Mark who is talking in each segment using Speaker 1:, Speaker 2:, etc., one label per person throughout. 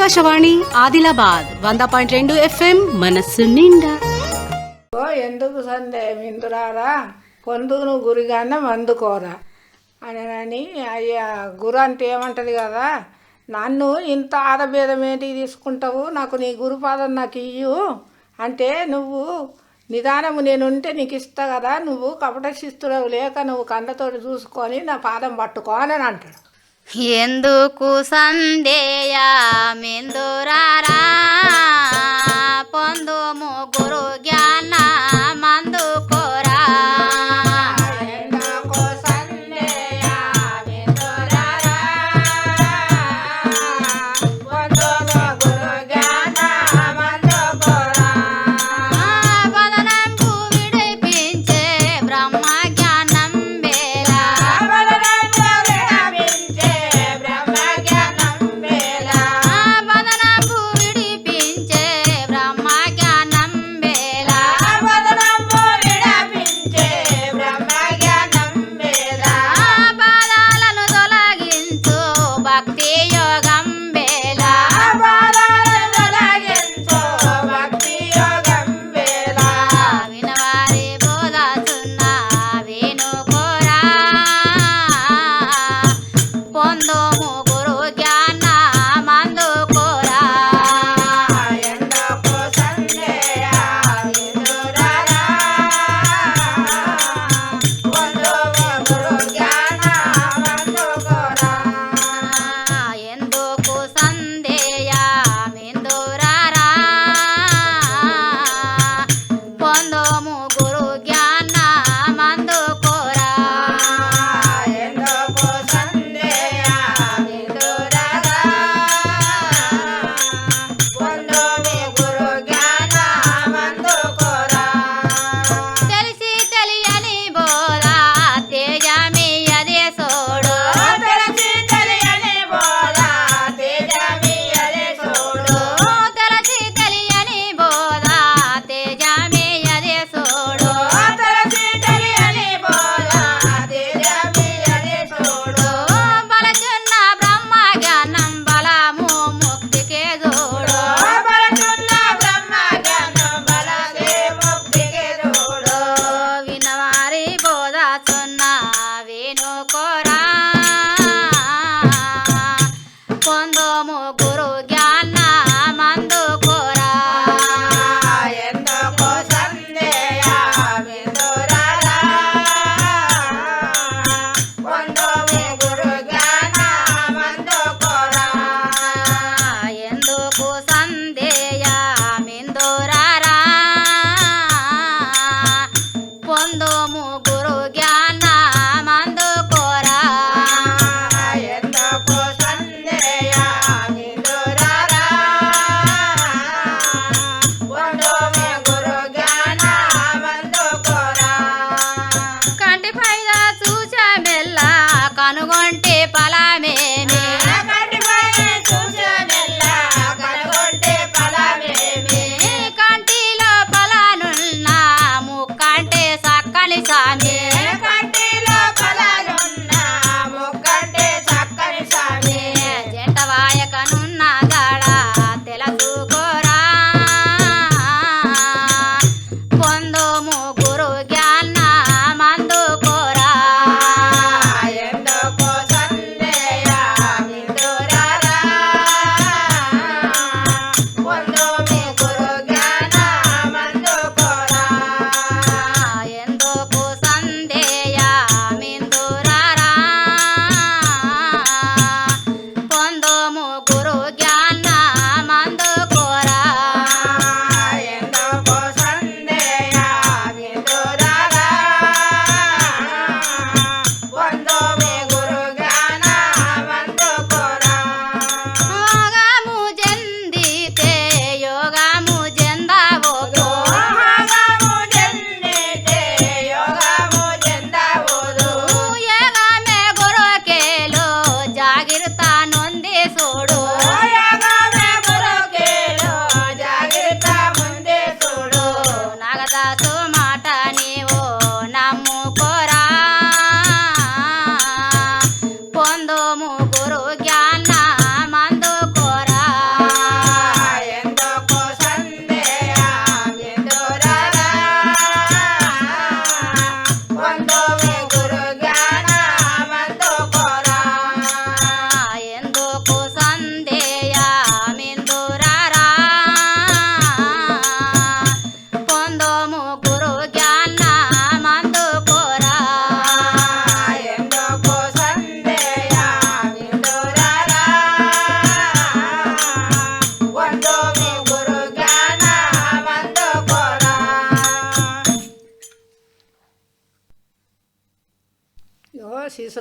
Speaker 1: Akashvani Adilabad 100.2 FM మనస్సు నిండా.
Speaker 2: ఎందుకు సందేహం ఇందురారా కొందును గురిగానే మందుకోరా అని అయ్యా గురు అంటే ఏమంటది కదా, నన్ను ఇంత ఆదభేదం ఏంటి తీసుకుంటావు, నాకు నీ గురుపాదం నాకు ఇయ్యు అంటే, నువ్వు నిదానము నేనుంటే నీకు ఇస్తా కదా, నువ్వు కపట శిస్తుడవు లేక నువ్వు కళ్ళతోటి చూసుకొని నా పాదం పట్టుకో అని అంటాడు.
Speaker 3: ఎందుకు సందేయమెందురారా పొందుము గురు జ్ఞాన మందుకోరా. కనుగొంటే ఫలమేమి కంటిలో ఫలానున్న ముక్కంటే సక్కని సామి. జంట వాయకనున్న గడ తెలుసుకోరా పొందుము గురు జ్ఞాన మందుకోరా.
Speaker 2: ఎందుకు సందేహ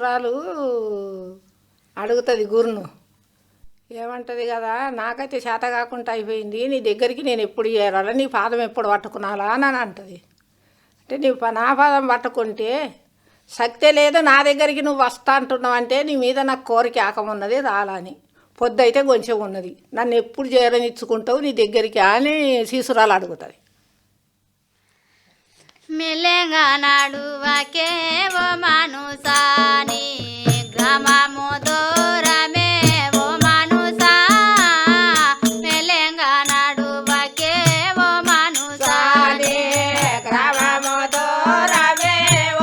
Speaker 2: శిశురాలు అడుగుతుంది గురును, ఏమంటుంది కదా, నాకైతే చేత కాకుండా అయిపోయింది, నీ దగ్గరికి నేను ఎప్పుడు చేరాలా, నీ పాదం ఎప్పుడు పట్టుకున్నాలా అని అంటుంది. అంటే నీ నా పాదం పట్టుకుంటే శక్తే లేదు, నా దగ్గరికి నువ్వు వస్తా అంటున్నావు అంటే నీ మీద నాకు కోరిక ఆకమున్నది రాలని, పొద్దు అయితే కొంచెం ఉన్నది, నన్ను ఎప్పుడు చేరనిచ్చుకుంటావు నీ దగ్గరికి అని శిశురాలు అడుగుతుంది.
Speaker 3: మెల్లెంగా నడువకే ఓ మనుసాని గ్రామము దూరమే ఓ మనుసా, మెల్లెంగా నడువకే ఓ మనుసాని
Speaker 2: గ్రామము దూరమే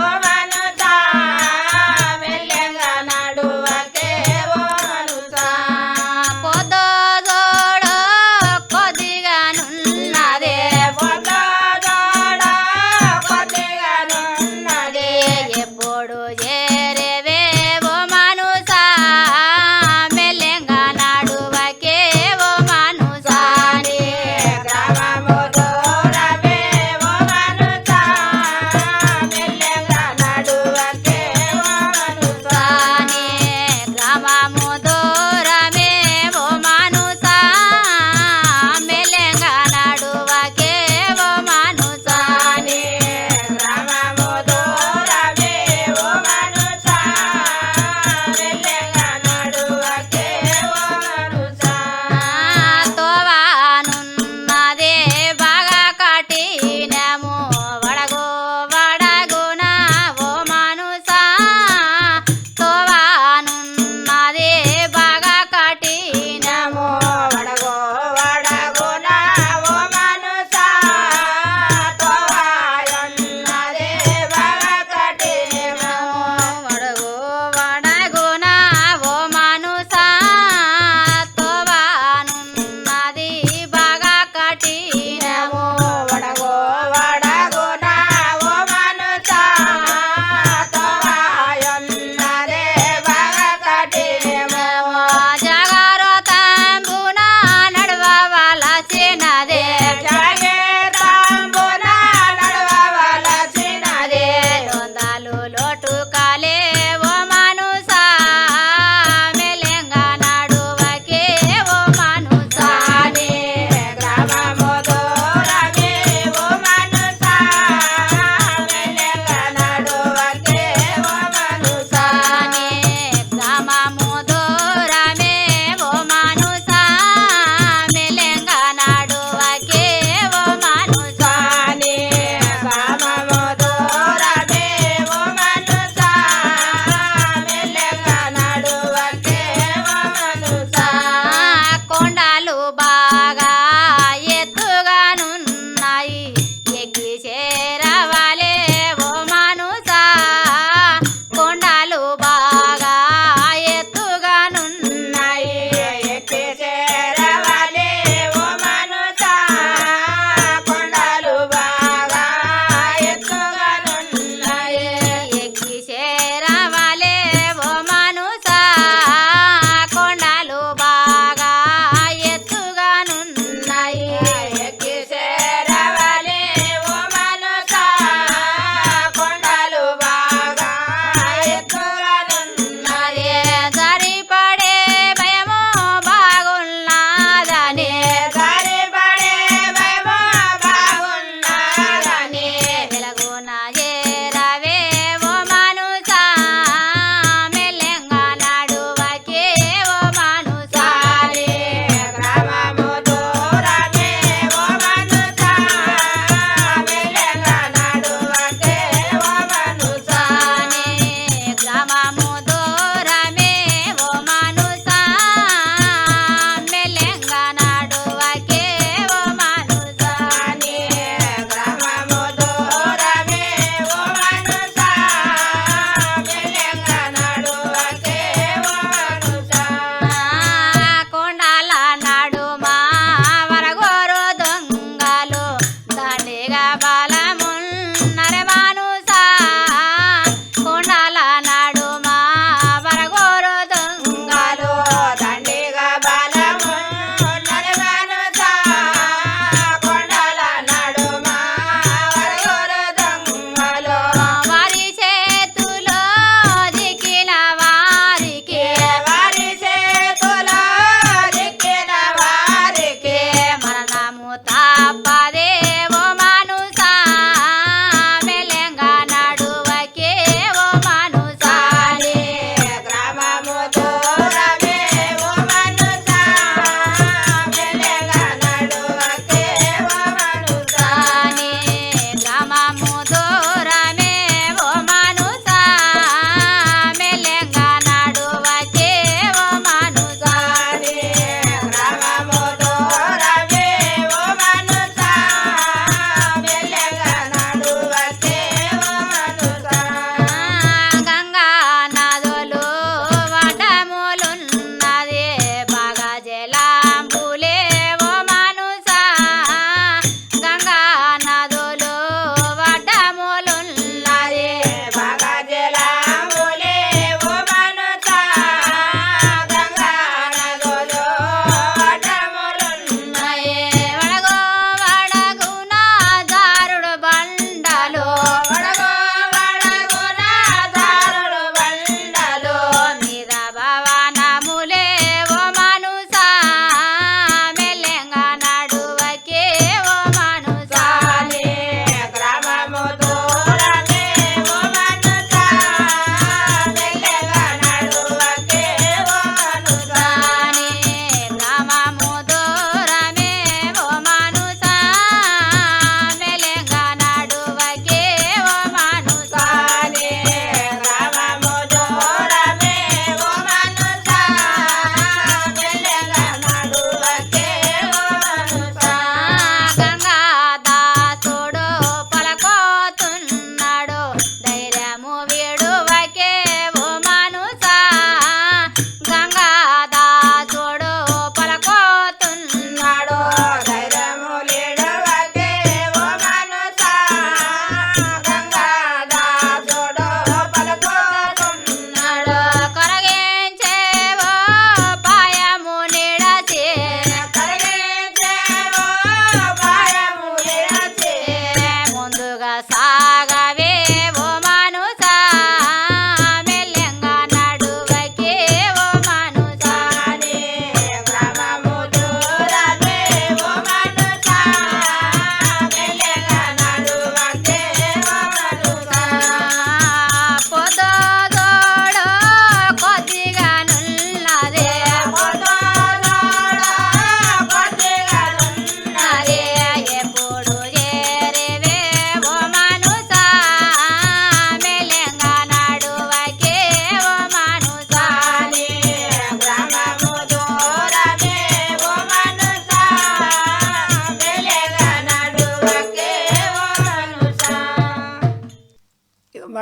Speaker 2: ఓ మనుసా, మెల్లగా నడువకే ఓ మనుసా.
Speaker 3: పొద్దు జోడు కొద్దిగానున్నదే
Speaker 2: కొద్దిగానున్నది
Speaker 3: ఎప్పుడు చేరే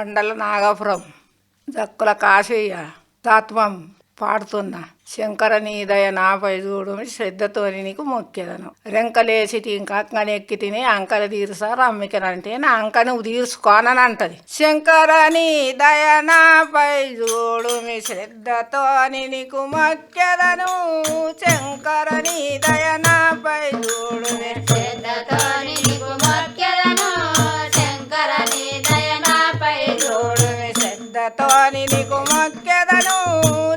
Speaker 2: బండల నాగపురం జక్కుల కాశయ్య తత్వం పాడుతున్నా. శంకర నీదయ నాపై చూడు శ్రద్ధతోని నీకు మొక్కేదను. రెంకలేసి ఇంక అంకనెక్కి తిని అంకలు తీరుసారు అమ్మికనంటే నా అంక నువ్వు తీర్చుకోనని అంటది. శంకర నీదయ నాపై చూడు మీ శ్రద్ధతోని నీకు మొక్కేదను. శంకర నీదయ నాపై చూడు మీ
Speaker 3: శ్రద్ధతోని నీకు మొక్కెదను. శంకర నీ దయ నాపై
Speaker 2: చూడు మీ శ్రద్ధతోని నీకు మొక్కేదను.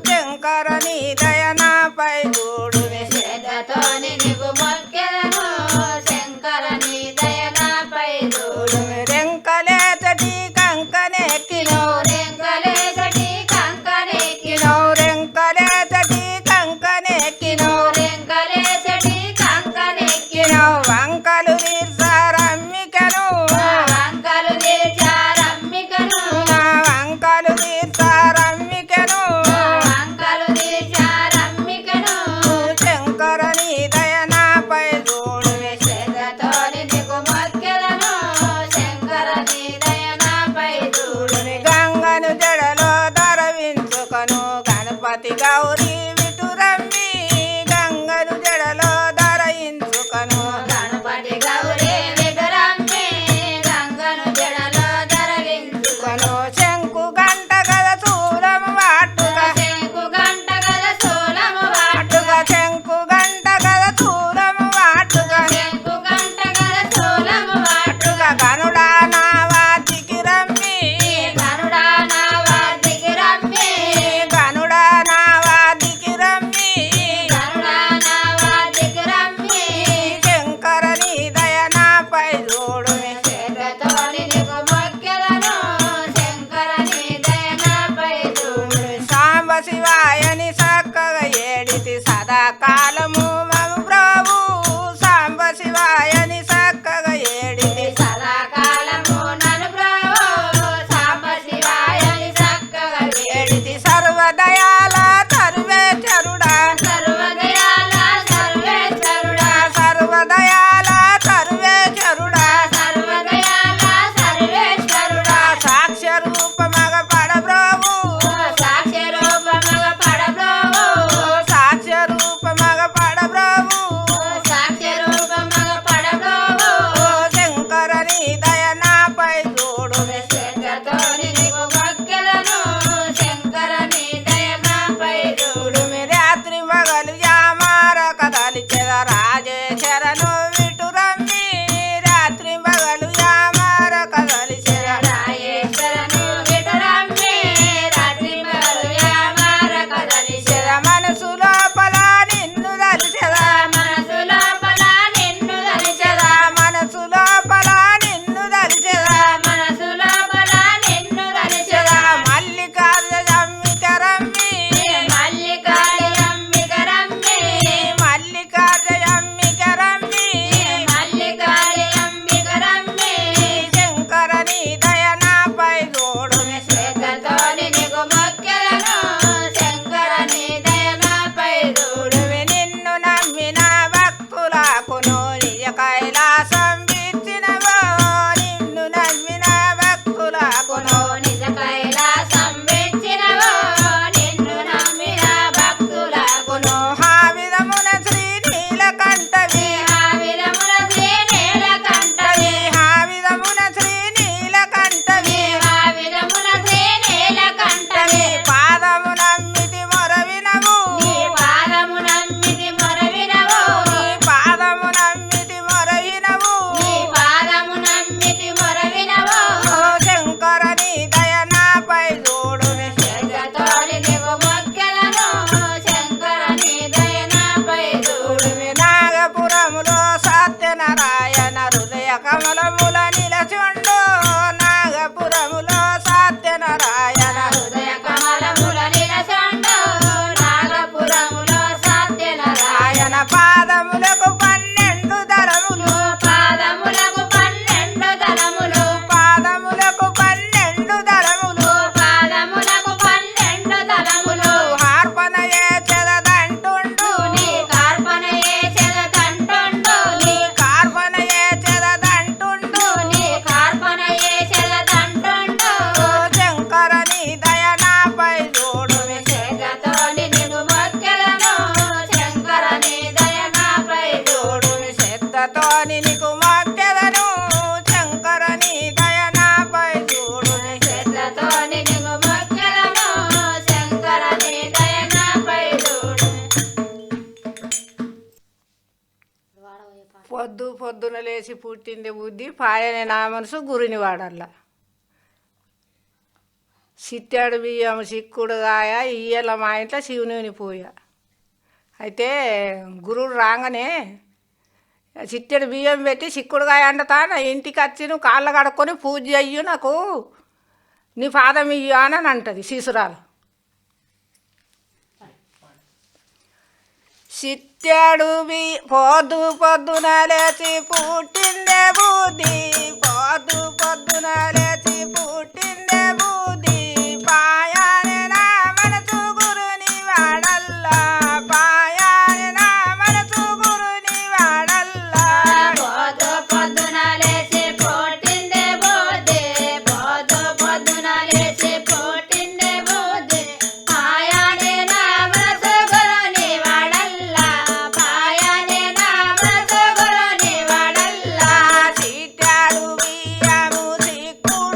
Speaker 2: శంకర నీ దయ నాపై చూడు మీ
Speaker 3: శ్రద్ధతోని నీకు మొక్కెదను. శంకర నీ దయ నాపై చూడు.
Speaker 2: రెంకలేతటి కంకనెక్కినో
Speaker 3: రెంకలేసటి కంకణెక్కినో.
Speaker 2: రెంకలేతటి కంకనెక్కినో
Speaker 3: రెంకలేసటి కంకణెక్కినో.
Speaker 2: వంకలు తీర్చారమ్మికను
Speaker 3: వంకలు తీర్చారమ్మికను.
Speaker 2: వంకలు తీర్చారమ్మికను
Speaker 3: వంకలు తీర్చారమ్మికను.
Speaker 2: శంకర నీ దయ నాపై చూడు
Speaker 3: శ్రద్ధతోని నీకు మొక్కెదను. శంకర నీ దయ నాపై చూడు.
Speaker 2: గంగను జడలో ధరవించుకను గణపతి గౌరీ విటురమ్మి. గంగను జడలో ధరించుకను
Speaker 3: గణపతి గౌరీ విగ్రహమ్మి. గంగను జడలో ధరవించుకొను.
Speaker 2: శంకు గంట గద చూరము వాటుగా
Speaker 3: శంకు గంట గద శూలము వాటుగా.
Speaker 2: శంకు గంట గద చూరము వాటుగా
Speaker 3: శంకు గంట గద శూలము వాటుగా.
Speaker 2: గనుడా నా వాటికి రమ్మి.
Speaker 3: గరుడా నా వాదికి రమ్మి.
Speaker 2: గనుడా నా వాటికి రమ్మి.
Speaker 3: గరుడా నా వాదికి రమ్మి.
Speaker 2: శంకర నీ దయ నాపై చూడు
Speaker 3: శ్రద్ధతోని నీకు మొక్కెదను. శంకర నీ దయ నాపై చూడు.
Speaker 2: సాంబ శివాయని చక్కగా ఏడితి సదాకాలము మము ప్రభు. సాంబ శివాయని చక్కగా ఏడితి
Speaker 3: సదాకాలము నన్ను ప్రభు. సాంబ శివాయని చక్కగా
Speaker 2: ఏడితి సర్వదయాల సర్వేశ్వరుడా.
Speaker 3: సర్వదయాల సర్వేశ్వరుడా.
Speaker 2: సర్వదయాల సర్వేశ్వరుడా.
Speaker 3: సర్వదయాల సర్వేశ్వరుడా.
Speaker 2: సాక్ష్య రూపమగ పడ ప్రభు.
Speaker 3: సాక్ష్య రూపముగ పడ ప్రభు.
Speaker 2: లేచి పుట్టింది బుద్ధి పాయనే నా మనసు గురిని వాడల్లా చిట్టాడు బియ్యం చిక్కుడుగాయ ఇయ్యాల మా ఇంట్లో శివుని పూయ అయితే గురుడు రాగానే చిట్టెడు బియ్యం పెట్టి చిక్కుడుగాయ అంటతా నా ఇంటికి వచ్చి నువ్వు కాళ్ళ కడుక్కొని పూజ చెయ్యు నాకు నీ పాదం ఇయ్యు అని అంటది శిశురాలు చిట్టాడు పొద్దున లేచి పుట్టిందే బుద్ధి పొద్దున లేచి పుట్టిందే బుద్ధి పాయానే నా మనసు గురుని వాడల్లా పాయానే నా మనసు గురుని వాడల్లా
Speaker 3: పొద్దున లేచి పుట్టిందే బుద్ధి పొద్దున లేచి పుట్టిందే బుద్ధి పాయానే నా మనసు గురుని వాడల్లా పాయానే నా మనసు గురుని వాడల్లా
Speaker 2: చిట్టాడు బియ్యము చిక్కుడు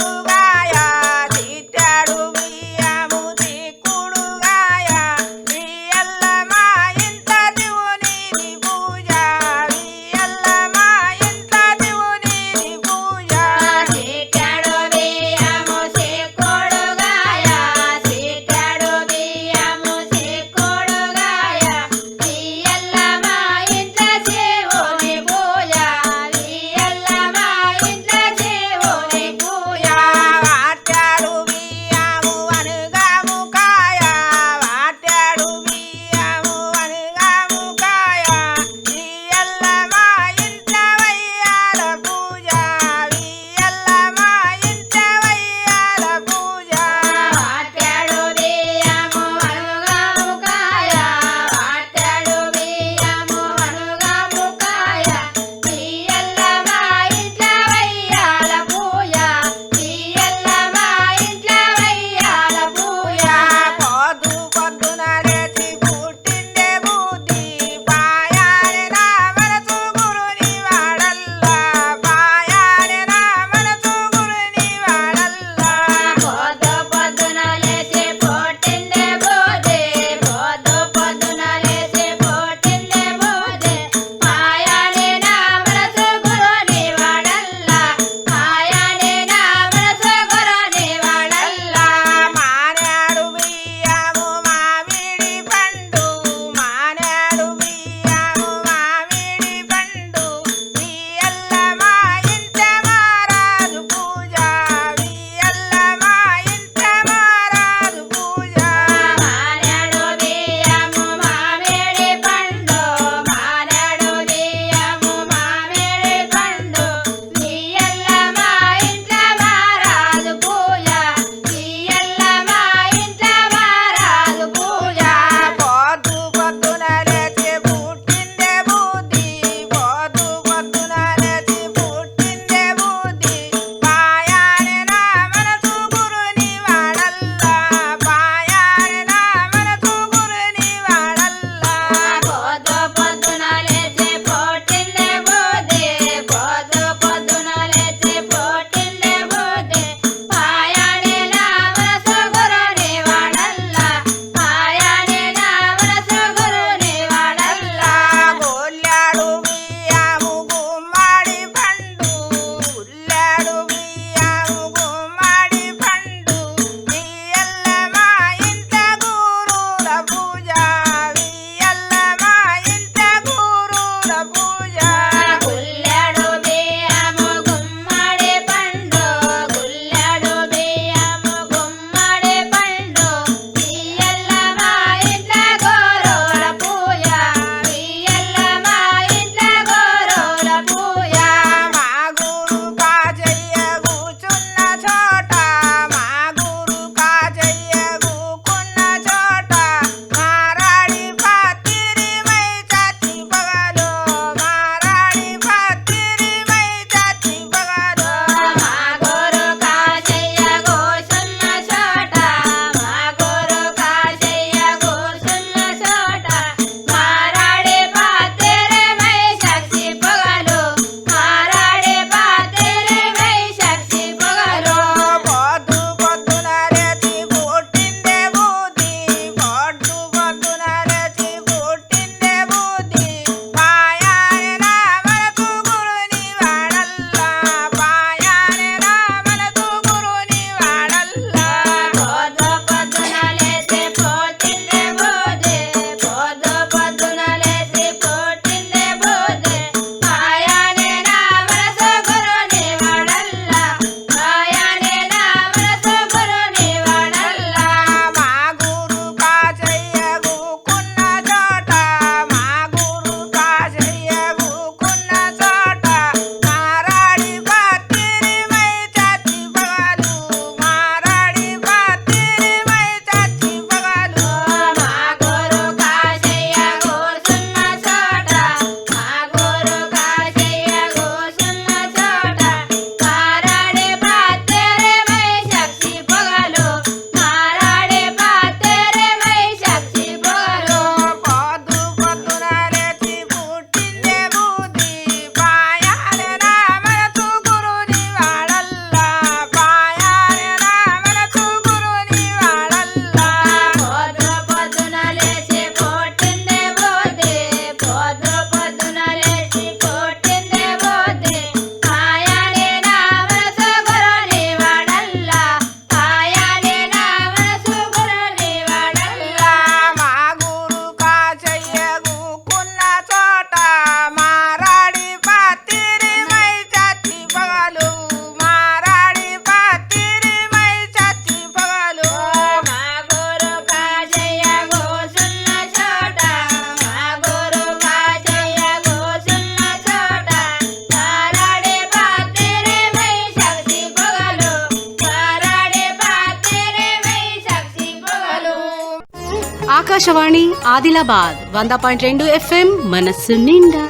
Speaker 1: ఆకాశవాణి ఆదిలాబాద్ 100.2 FM మనస్సు నిండా.